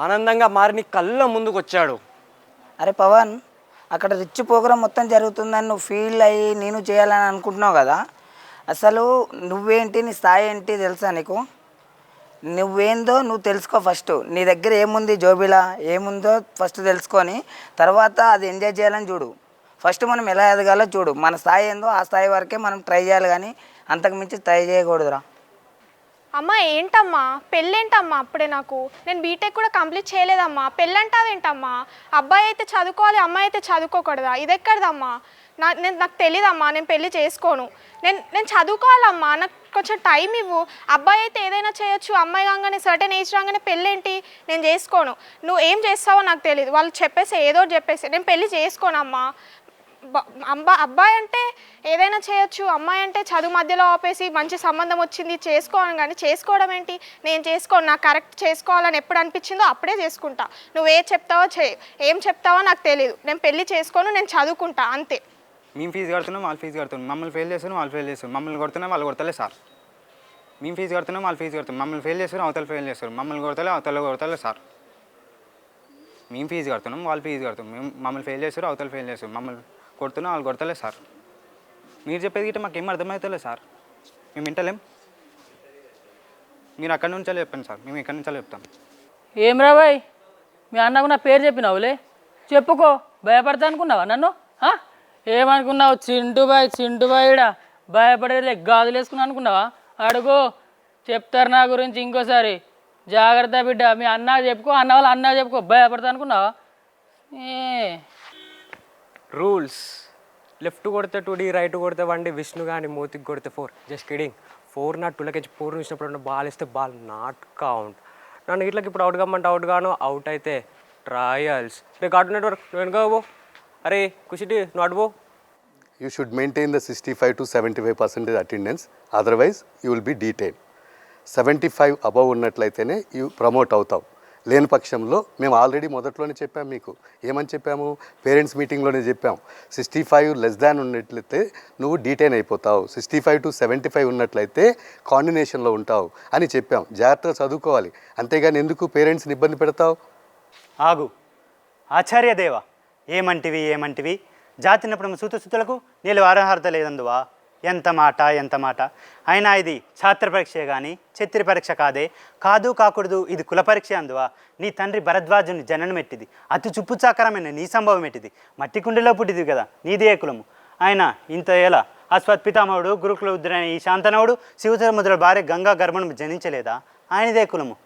[SPEAKER 13] ఆనందంగా మారి నీ కళ్ళ ముందుకు వచ్చాడు.
[SPEAKER 16] అరే పవన్, అక్కడ రిచ్ ప్రోగ్రామ్ మొత్తం జరుగుతుందని నువ్వు ఫీల్ అయ్యి నేను చేయాలని అనుకుంటున్నావు కదా. అసలు నువ్వేంటి, నీ స్థాయి ఏంటి తెలుసా నీకు? నువ్వేందో నువ్వు తెలుసుకో. ఫస్ట్ నీ దగ్గర ఏముంది, జోబిలా ఏముందో ఫస్ట్ తెలుసుకొని తర్వాత అది ఎంజాయ్ చేయాలని చూడు. ఫస్ట్ మనం ఎలా ఎదగాలో చూడు. మన స్థాయి ఏందో ఆ స్థాయి వరకే మనం ట్రై చేయాలి, కానీ అంతకుమించి ట్రై చేయకూడదురా.
[SPEAKER 9] అమ్మ ఏంటమ్మా పెళ్ళేంటమ్మా? అప్పుడే నేను బీటెక్ కూడా కంప్లీట్ చేయలేదమ్మా. పెళ్ళంటావేంటమ్మా? అబ్బాయి అయితే చదువుకోవాలి, అమ్మాయి అయితే చదువుకోకూడదా? ఇది ఎక్కడదమ్మా? నాకు తెలీదమ్మా, నేను పెళ్ళి చేసుకోను. నేను చదువుకోవాలమ్మా, నాకు కొంచెం టైం ఇవ్వు. అబ్బాయి అయితే ఏదైనా చేయొచ్చు, అమ్మాయి కాగానే సర్టెన్ ఏజ్ రాగానే పెళ్ళేంటి? నేను చేసుకోను. నువ్వు ఏం చేస్తావో నాకు తెలియదు. వాళ్ళు చెప్పేసి ఏదో చెప్పేసి నేను పెళ్ళి చేసుకోనమ్మా. అబ్బాయి అంటే ఏదైనా చేయొచ్చు, అమ్మాయి అంటే చదువు మధ్యలో ఆపేసి మంచి సంబంధం వచ్చింది చేసుకోవాలి, కానీ చేసుకోవడం ఏంటి? నేను చేసుకోను. నాకు కరెక్ట్ చేసుకోవాలని ఎప్పుడు అనిపించిందో అప్పుడే చేసుకుంటా. నువ్వు ఏం చెప్తావో నాకు తెలియదు. నేను పెళ్ళి చేసుకోను, నేను చదువుకుంటా అంతే.
[SPEAKER 17] మేము ఫీజు కడుతున్నాం, వాళ్ళు ఫీజు కడుతున్నాం. మమ్మల్ని ఫెయిల్ చేస్తున్నాం, వాళ్ళు ఫెయిల్ చేస్తారు. మమ్మల్ని కొడుతున్నాం, వాళ్ళు కొడతలే సార్. మేము ఫీజు కడుతున్నాం, వాళ్ళు ఫీజు కడుతున్నాం. మమ్మల్ని ఫెయిల్ చేస్తారు, అవతల ఫెయిల్ చేస్తారు. మమ్మల్ని కొడతలే సార్. మేము ఫీజు కడుతున్నాం, వాళ్ళు ఫీజు కడుతున్నాం. మమ్మల్ని ఫెయిల్ చేస్తారు, అవతల ఫెయిల్ చేస్తారు. మమ్మల్ని కొడుతున్నాం, వాళ్ళు కొడతలే సార్. మీరు చెప్పేది గిట్ట మాకేం అర్థమవుతలే సార్. మేము వింటలేం. మీరు అక్కడి నుంచే చెప్పండి సార్, మేము ఇక్కడి నుంచే చెప్తాం.
[SPEAKER 18] ఏం రా బాయ్, మీ అన్నకు నా పేరు చెప్పినావులే, చెప్పుకో. భయపడతా అనుకున్నావా నన్ను? ఏమనుకున్నావు? చింటు బాయ్డా భయపడేది గాజులు వేసుకున్నా అనుకున్నావా? అడుగు, చెప్తారు నా గురించి ఇంకోసారి. జాగ్రత్త బిడ్డ. మీ అన్నకు చెప్పుకో, అన్న వాళ్ళు అన్నకు చెప్పుకో. భయపడతా అనుకున్నావా?
[SPEAKER 13] రూల్స్
[SPEAKER 19] లెఫ్ట్ కొడితే 2D, రైట్ కొడితే 1D, విష్ణు కానీ మోతికి కొడితే 4. Just kidding. 4 నాట్ 2 4 చూసినప్పుడు బాల్ ఇస్తే బాల్ నాట్ కౌంట్. నన్ను ఇట్లకి ఇప్పుడు అవుట్ కమ్మంటే అవుట్ గాను, అవుట్ అయితే ట్రయల్స్. రే కార్టూన్ నెట్వర్క్ నువ్వు వెనుక పో. అరే కుషిటి నువ్వు అటు పో.
[SPEAKER 20] You should maintain the 65 to 75% attendance, otherwise you will be detained. 75 above ఉన్నట్లయితేనే యూ ప్రమోట్ అవుతావు. లేని పక్షంలో మేము ఆల్రెడీ మొదట్లోనే చెప్పాము మీకు. ఏమని చెప్పాము? పేరెంట్స్ మీటింగ్లోనే చెప్పాము. 65 లెస్ దాన్ ఉన్నట్లయితే నువ్వు డీటైన్ అయిపోతావు, 65 to 75 ఉన్నట్లయితే కాంబినేషన్లో ఉంటావు అని చెప్పాం. జాగ్రత్తగా చదువుకోవాలి, అంతేగాని ఎందుకు పేరెంట్స్ని ఇబ్బంది పెడతావు?
[SPEAKER 21] ఆగు ఆచార్యదేవ, ఏమంటివి జాతినప్పుడు సూతులకు నీళ్ళు ఆరహర్త లేదందువా? ఎంత మాట. అయినా ఇది ఛాత్ర పరీక్ష కానీ ఛత్రి పరీక్ష కాకూడదు, ఇది కుల పరీక్ష అందువా? నీ తండ్రి భరద్వాజుని జననం ఎట్టిది, అతి చుప్పుచాకరమైన నీ సంభవం ఎట్టిది, మట్టి కుండలో పుట్టిది కదా, నీదే కులము. ఆయన ఇంత ఎలా అశ్వత్ పితామహుడు గురుకుల ఉద్రైన ఈ శాంతనవుడు శివసముద్రుల భార్య గంగా గర్భను జనించలేదా? ఆయనదే కులము.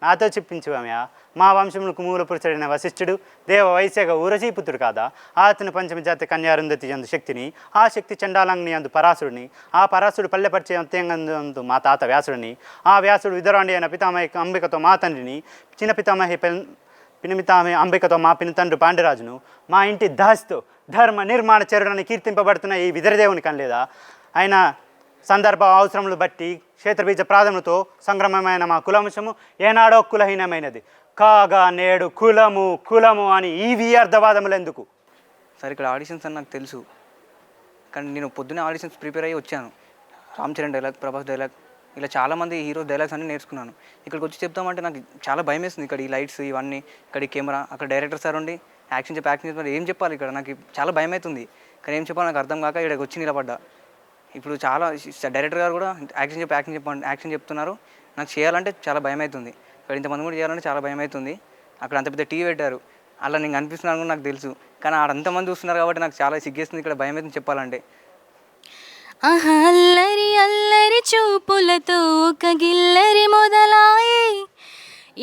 [SPEAKER 21] నాతో చెప్పించువామ్యా. మా వంశములకు మూల పురుషుడైన వశిష్ఠుడు దేవ వైశ్యగ ఊరసీపుత్రుడు కాదా? అతను పంచమజాతి కన్యారుంధతి అందు శక్తిని, ఆ శక్తి చండాలంగ్ని అందు పరాశుడిని, ఆ పరాశుడు పల్లెపరిచే అంత్యంగందు మా తాత వ్యాసుడిని, ఆ వ్యాసుడు విదరాండి అయిన పితామహి అంబికతో మా తండ్రిని, చిన్న పినిమితామహి అంబికతో మా పినతండ్రి పాండురాజును, మా ఇంటి దాస్తో ధర్మ నిర్మాణ చరుడని కీర్తింపబడుతున్న ఈ విదరదేవుని కనలేదా? ఆయన సందర్భ అవసరములు బట్టి క్షేత్రబీజ ప్రాధములతో సంగ్రమమైన మా కులవంశము ఏనాడో కులహీనమైనది కాగా నేడు కులము అని ఈ వ్యర్థవాదములు ఎందుకు?
[SPEAKER 22] సార్ ఇక్కడ ఆడిషన్స్ అని నాకు తెలుసు, కానీ నేను పొద్దున్నే ఆడిషన్స్ ప్రిపేర్ అయ్యి వచ్చాను. రామ్ చరణ్ డైలాగ్, ప్రభాస్ డైలాగ్, ఇలా చాలామంది హీరో డైలాగ్స్ అన్నీ నేర్చుకున్నాను. ఇక్కడికి వచ్చి చెప్తామంటే నాకు చాలా భయం వేస్తుంది. ఇక్కడ ఈ లైట్స్ ఇవన్నీ, ఇక్కడ ఈ కెమెరా, అక్కడ డైరెక్టర్ సార్ ఉండి యాక్షన్ చెప్పి ఏం చెప్పాలి ఇక్కడ? నాకు చాలా భయం అవుతుంది, కానీ ఏం చెప్పాలి నాకు అర్థం కాక ఇక్కడికి వచ్చి నిలబడ్డా. ఇప్పుడు చాలా డైరెక్టర్ గారు కూడా యాక్షన్ చెప్తున్నారు. నాకు చేయాలంటే చాలా భయం అవుతుంది. ఇక్కడ ఇంతమంది కూడా చేయాలంటే చాలా భయం అవుతుంది. అక్కడ అంత పెద్ద టీవీ పెట్టారు, అలా నేను కనిపిస్తున్నాను కూడా నాకు తెలుసు, కానీ ఆడ అంతమంది చూస్తున్నారు కాబట్టి నాకు చాలా సిగ్గేస్తుంది. ఇక్కడ భయం అవుతుంది చెప్పాలంటే.
[SPEAKER 10] అల్లరి అల్లరి చూపులతో ఒక గిల్లరి మొదలాయే,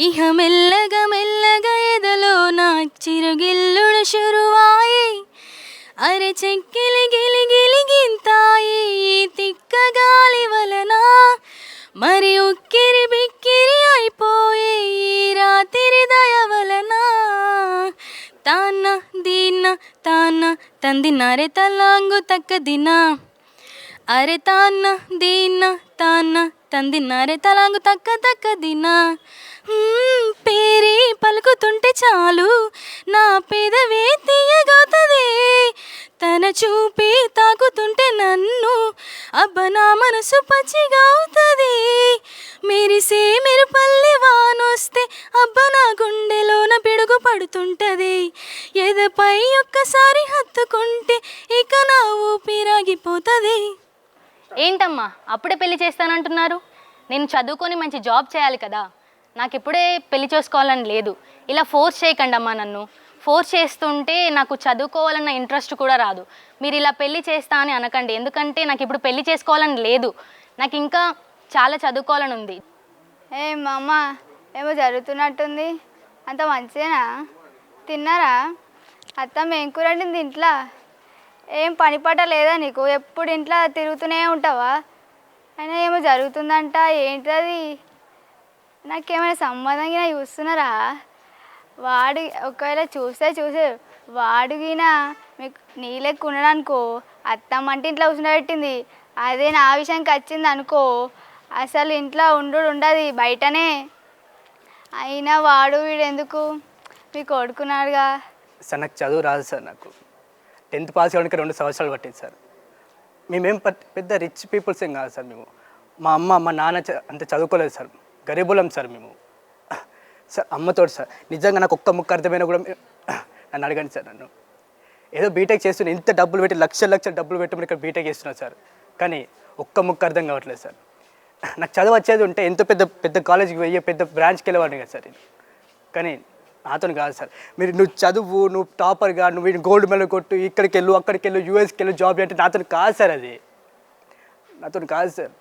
[SPEAKER 10] ఇహ మెల్లగా మెల్లగా ఎదలో నా చిరుగిల్లుడు శురువాయే, అరే చెక్కిలి గిలి గిలి గింతాయి తిక్క గాలి వలన, మరి ఉక్కిరి బిక్కిరి అయిపోయే ఈ రాత్రి దయ వలన, తాన్న దీన్న తాన్న తందినారే తలాంగు తక్క దిన, అరే తాన్న దీన్న తాన్న తందినారే తలాంగు తక్క దిన, పేరే పలుకుతుంటే చాలు నా పెదవే తీయగవుతుంది, తన చూపి తాకుతుంటే నన్ను అబ్బ నా మనసు పచ్చిగా అవుతుంది, మెరిసే మెరుపల్లి వానొస్తే అబ్బ నా గుండెలోన పిడుగు పడుతుంటది, ఎదపై ఒక్కసారి హత్తుకుంటే ఇక నా ఊపిరాగిపోతుంది.
[SPEAKER 23] ఏంటమ్మా అప్పుడే పెళ్లి చేస్తానంటున్నారు? నేను చదువుకొని మంచి జాబ్ చేయాలి కదా, నాకు ఇప్పుడే పెళ్లి చేసుకోవాలని లేదు. ఇలా ఫోర్స్ చేయకండి అమ్మా, నన్ను ఫోర్స్ చేస్తుంటే నాకు చదువుకోవాలన్న ఇంట్రెస్ట్ కూడా రాదు. మీరు ఇలా పెళ్లి చేస్తా అని అనకండి, ఎందుకంటే నాకు ఇప్పుడు పెళ్లి చేసుకోవాలని లేదు, నాకు ఇంకా చాలా చదువుకోవాలని ఉంది.
[SPEAKER 9] మా అమ్మ ఏమో జరుగుతున్నట్టుంది, అంత మంచిదేనా? తిన్నారా? అత్తమ్మ ఏం కూర వండింది ఇంట్లో? ఏం పని పాట లేదా నీకు? ఎప్పుడు ఇంట్లో తిరుగుతూనే ఉంటావా? అయినా ఏమో జరుగుతుందంట, ఏంటది? నాకేమైనా సంబంధంగా చూస్తున్నారా? వాడు ఒకవేళ చూసే వాడుగినా మీకు నీళ్ళెక్కు ఉండడానుకో, అత్తమ్మ అంటే ఇంట్లో కూర్చుండబెట్టింది, అదే నా విషయానికి వచ్చింది అనుకో అసలు ఇంట్లో ఉండదు, బయటనే. అయినా వీడు ఎందుకు మీకు కొడుకున్నాడుగా.
[SPEAKER 12] సార్ నాకు చదువు రాదు సార్, నాకు 10th పాస్ అవ్వడానికి 2 సంవత్సరాలు పట్టింది సార్. మేమేం పెద్ద రిచ్ పీపుల్స్ ఏం కాదు సార్. మేము మా అమ్మ మా నాన్న అంత చదువుకోలేదు సార్, గరీబులం సార్ మేము. సార్ అమ్మతోడు సార్, నిజంగా నాకు ఒక్క ముక్క అర్థమైనా కూడా నన్ను అడగండి సార్. నన్ను ఏదో బీటెక్ చేస్తున్నా, ఇంత డబ్బులు పెట్టి లక్షల డబ్బులు పెట్టమని ఇక్కడ బీటెక్ చేస్తున్నా సార్, కానీ ఒక్క ముక్క అర్థం కావట్లేదు సార్. నాకు చదువు వచ్చేది ఉంటే ఎంతో పెద్ద కాలేజీకి పోయి పెద్ద బ్రాంచ్కి వెళ్ళేవాడిని కదా సార్, కానీ నాతో కాదు సార్. నువ్వు చదువు, నువ్వు టాపర్గా, నువ్వు గోల్డ్ మెడల్ కొట్టు, ఇక్కడికి వెళ్ళు అక్కడికి వెళ్ళు యూఎస్కి వెళ్ళు జాబ్ అంటే నాతో కాదు సార్, అది నాతో కాదు సార్.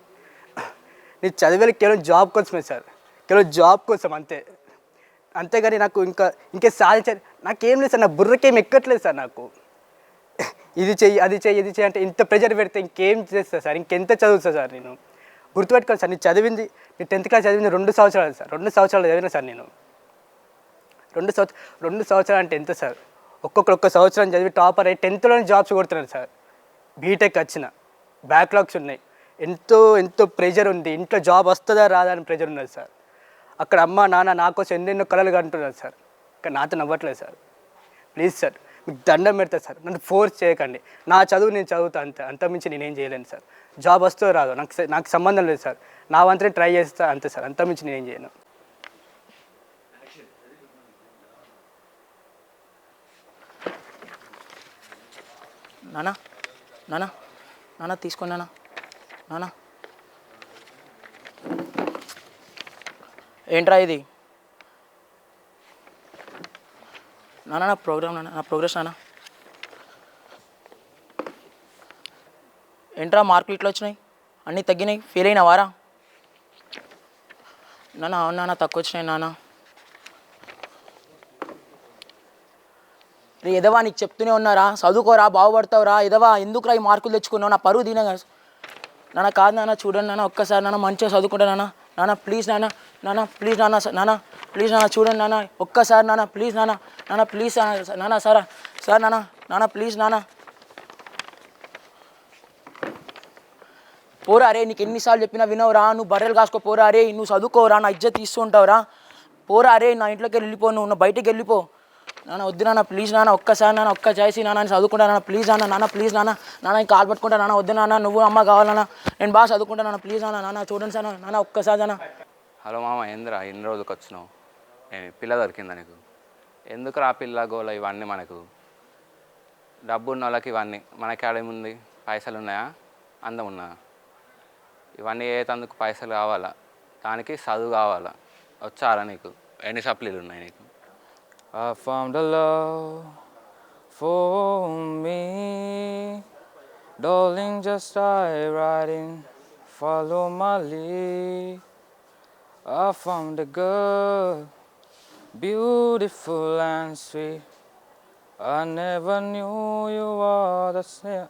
[SPEAKER 12] నీ చదివేది కేవలం జాబ్ కోసమే సార్, కేవలం జాబ్ కోసం అంతేగాని నాకు ఇంకే సాధించాలి నాకేం లేదు సార్. నా బుర్రకేం ఎక్కట్లేదు సార్. నాకు
[SPEAKER 4] ఇది చెయ్యి అది చెయ్యి ఇది చెయ్యి అంటే ఇంత ప్రెజర్ పెడితే ఇంకేం చేస్తా సార్, ఇంకెంత చదువుతా సార్ నేను. గుర్తుపెట్టుకోండి సార్, నేను చదివింది, నేను 10th క్లాస్ చదివింది 2 సంవత్సరాలు సార్. 2 సంవత్సరాలు చదివిన సార్ నేను. 2 సంవత్సరాలు అంటే ఎంత సార్? ఒక్క సంవత్సరం చదివి టాపర్ అయ్యి 10thలోనే జాబ్స్ కొడుతున్నాను సార్. బీటెక్ వచ్చిన బ్యాక్లాగ్స్ ఉన్నాయి, ఎంతో ప్రెషర్ ఉంది. ఇంట్లో జాబ్ వస్తుందా రాదా అని ప్రెషర్ ఉన్నది సార్. అక్కడ అమ్మ నాన్న నా కోసం ఎన్నెన్నో కళలు కంటున్నారు సార్, కానీ నాతో నవ్వట్లేదు సార్. ప్లీజ్ సార్, మీకు దండం పెడతా సార్, నన్ను ఫోర్స్ చేయకండి. నా చదువు నేను చదువుతా, అంతమించి నేనేం చేయలేను సార్. జాబ్ వస్తుందో రాదో నాకు సంబంధం లేదు సార్. నా వంతునే ట్రై చేస్తా అంతే సార్, అంతమించి నేనేం చేయను.
[SPEAKER 8] నానా నానా నానా తీసుకోండి నానా. నానా ఏంట్రా ఇది? నానా నా ప్రోగ్రామ్ నాన్న, నా ప్రోగ్రెస్ నాన్న. ఏంట్రా మార్కులు ఇట్లా వచ్చినాయి, అన్నీ తగ్గినాయి, ఫెయిల్ అయినా వారా? నాన్న అవును నాన్న తక్కువ వచ్చినాయి నాన్న. రే ఎదవా నీకు చెప్తూనే ఉన్నారా, చదువుకోరా బాగుపడతావురా, ఎదవా ఎందుకురా ఈ మార్కులు తెచ్చుకున్నావు, నా పరువు దీనే కదా నాన్న. కాదు నాన్న చూడండి నాన్న, ఒక్కసారి నాన్న మంచిగా చదువుకుంటా నాన్న. నాన్న ప్లీజ్ నాన్న, నాన్న ప్లీజ్ నాన్న, నాన్న ప్లీజ్ నాన్న చూడండి నాన్న, ఒక్కసారి నాన్న ప్లీజ్ నాన్న, నాన్న ప్లీజ్ నాన్న, సార్ సార్ నాన్న, నాన్న ప్లీజ్ నాన్న. పోరా రే, నీకు ఎన్నిసార్లు చెప్పినా వినవురా, నువ్వు బర్రెలు కాసుకో పోరా రే, నువ్వు చదువుకోరా, నా ఇజ్జత్ తీసుకుంటావురా, పోరా రే, నా ఇంట్లోకి వెళ్ళిపో, నువ్వు బయటికి వెళ్ళిపో. నాన్న వద్దు నాన్న ప్లీజ్ నాన్న, ఒక్కసారి నాన్న, ఒక్క చేసి నాన్న చదువుకుంటా నాన్న, ప్లీజ్ నాన్న, నాన్న ప్లీజ్ నాన్న, నాన్న ఇంకా కాలు పట్టుకుంటా నాన్న, వద్దు నాన్న, నువ్వు అమ్మ కావాలన్నా, నేను బాగా చదువుకుంటా నాన్న, ప్లీజ్ నాన్న, నాన్న చూడండి సార్ నాన్న, ఒక్కసారి నాన్న.
[SPEAKER 11] హలో మామ, ఏందిరా ఇన్ని రోజులకు వచ్చినావు? పిల్ల దొరికిందా నీకు? ఎందుకు రా పిల్ల గోల ఇవన్నీ మనకు? డబ్బు ఉన్న వాళ్ళకి ఇవన్నీ, మనకి ఆడేముంది? పైసలు ఉన్నాయా, అందం ఉన్నాయా? ఇవన్నీ ఏతందుకు పైసలు కావాలా, దానికి చదువు కావాలా. వచ్చారా నీకు? ఎన్ని సప్లీలు ఉన్నాయి నీకు?
[SPEAKER 24] I found a love for me, darling, just dive right in, follow my lead. I found a girl, beautiful and sweet. I never knew you were the same.